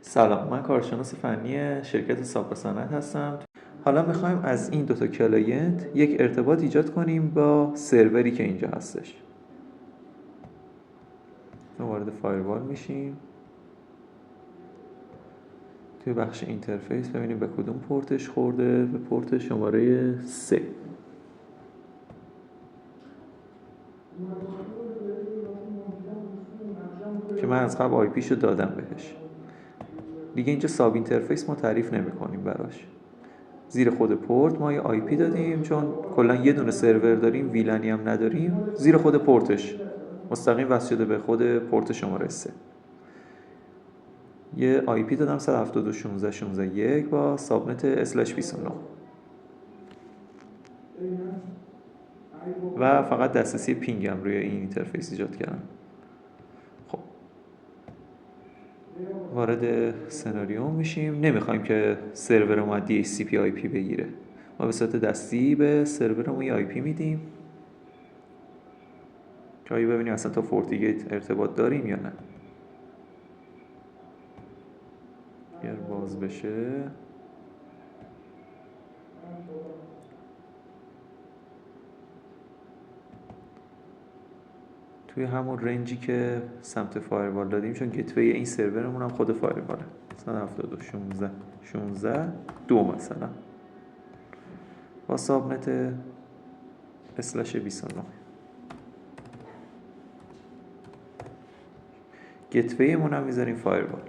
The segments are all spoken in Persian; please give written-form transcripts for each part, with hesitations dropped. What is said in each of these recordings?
سلام، من کارشناس فنی شرکت سابقه صنعت هستم. حالا میخوایم از این دوتا کلاینت یک ارتباط ایجاد کنیم با سروری که اینجا هستش. وارد فایروال میشیم. توی بخش اینترفیس ببینیم به کدوم پورتش خورده. به پورت شماره 3 که من از قبل آی پیشو دادم بهش. دیگه اینجا ساب اینترفیس ما تعریف نمی کنیم براش. زیر خود پورت ما یه آی پی دادیم، چون کلا یه دونه سرور داریم، ویلنی هم نداریم. زیر خود پورتش مستقیم وصل شده به خود پورت شماره 3. یه آی پی دادم 172.16.16.1 با سابنت /29 و فقط دسترسی پینگ هم روی این اینترفیس ایجاد کردم. خب وارد سناریو میشیم. نمیخوایم که سرورمون DHCP آی پی بگیره. ما به صورت دستی به سرورمون یه آی پی میدیم که آیا ببینیم اصلا تا فورتیگیت ارتباط داریم یا نه. اگر باز بشه توی همون رنجی که سمت فایروال دادیم، چون گیتوی این سرورمون هم خود فایرواله 172.16.16.2 مثلا با سابنت /29. گیتوی مون هم میذاریم فایروال.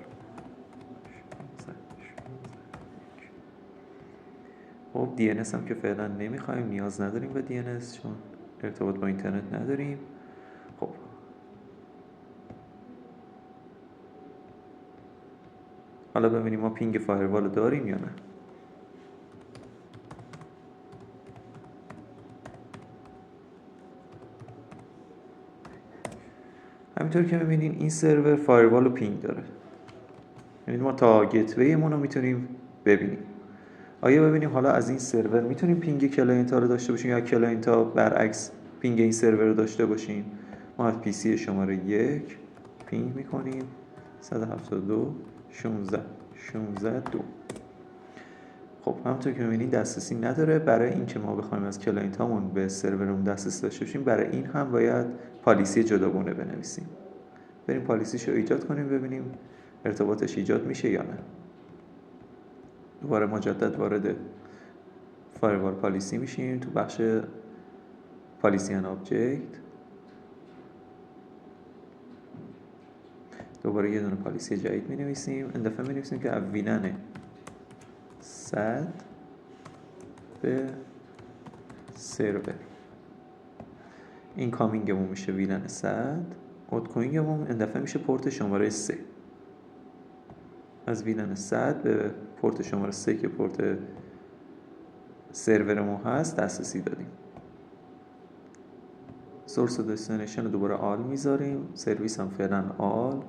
خب DNS هم که فعلا نمیخوایم، نیاز نداریم به DNS چون ارتباط با اینترنت نداریم. خب حالا ببینیم ما پینگ فایروال رو داریم یا نه. همینطور که میبینین این سرور فایروال رو پینگ داره. یعنی ما تا گیتوی مون رو میتونیم ببینیم. آیا ببینیم حالا از این سرور میتونیم پینگ کلاینت ها رو داشته باشیم یا کلاینت ها برعکس پینگ این سرور رو داشته باشیم. ما از پی سی شماره 1 پینگ میکنیم 172.16.16.2. خب همونطور که میبینید دسترسی نداره. برای این که ما بخوایم از کلاینت هامون به سرورمون دسترسی داشته باشیم، برای این هم باید پالیسی جداگونه بنویسیم. بریم پالیسیشو ایجاد کنیم ببینیم ارتباطش ایجاد میشه یا نه. دوباره مجدد وارد فایروال پالیسی میشیم. تو بخش پالیسی ان آبجکت دوباره یه دونه پالیسی جدید می‌نویسیم. این دفعه می‌نویسیم که ویلن 100 به سرور. این کامینگمون میشه ویلن 100، اوتگوینگمون این دفعه میشه پورت شماره 3. از ویلن 100 به پورت شماره 3 که پورت سرورمون هست دسترسی دادیم. سورس و دستینیشن رو دوباره آل میذاریم. سرویس هم فعلا آل،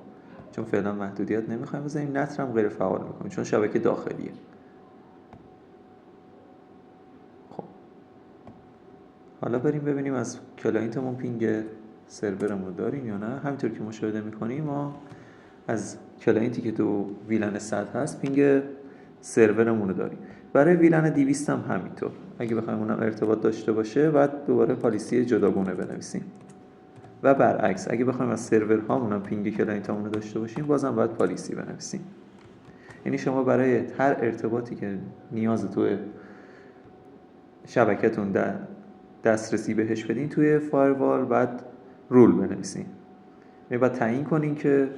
چون فعلا محدودیت نمیخوایم بذاریم. نتر هم غیر فعال میکنیم چون شبکه داخلیه. خب حالا بریم ببینیم از کلاینتمون پینگ سرورمون داریم یا نه. همینطور که مشاهده میکنیم ما از کلاینتی که تو ویلن 100 هست پینگ سرورمون رو داریم. برای ویلن 200 هم همینطور. اگه بخوایم اونم ارتباط داشته باشه بعد دوباره پالیسی جداگونه بنویسیم. و برعکس اگه بخوایم از سرورهامون هم پینگ کلاینتامون رو داشته باشیم بازم باید پالیسی بنویسیم. یعنی شما برای هر ارتباطی که نیاز توی شبکتون دسترسی بهش بدین توی فایروال بعد رول بنویسین. یعنی باید تعیین کنین که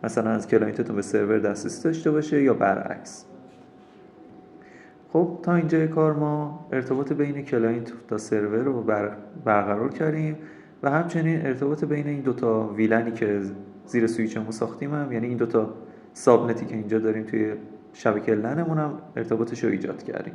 مثلا از کلاینتتون به سرور دسترسی داشته باشه یا برعکس. خب تا اینجای کار ما ارتباط بین کلاینت تا سرور رو برقرار کردیم و همچنین ارتباط بین این دوتا ویلنی که زیر سویچمون ساختیم هم، یعنی این دوتا سابنتی که اینجا داریم توی شبکه لنمون هم ارتباطش رو ایجاد کردیم.